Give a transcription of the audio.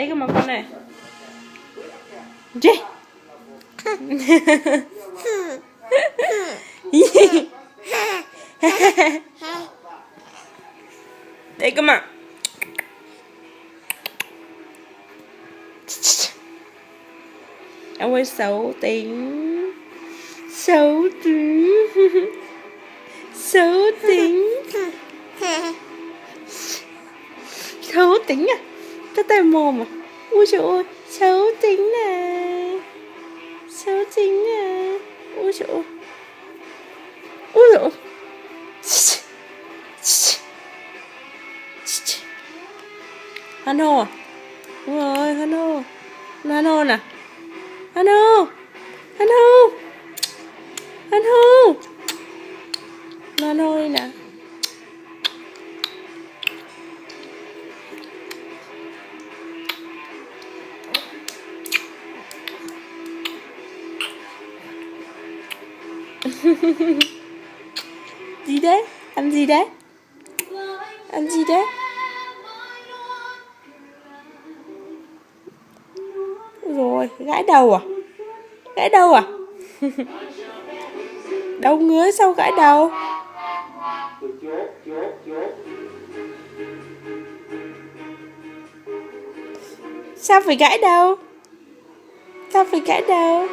Đây cơ mà con này. Chị. Đây cơ mà. Ông ấy xấu tính. Xấu tính. Xấu tính. Xấu tính à? Cái tay mồm à? Ui trời ơi, xấu tính này. Xấu tính này. Ui trời ơi. Ui trời ơi. Hano à? Đúng rồi, Hano. Hano nè. Hano. Hano. Hano. Hano đi nè. Gì đấy? Ăn gì đấy? Ăn gì đấy? Rồi, gãi đầu à? Gãi đầu à? Đầu ngứa sao gãi đầu? Sao phải gãi đầu? Sao phải gãi đầu?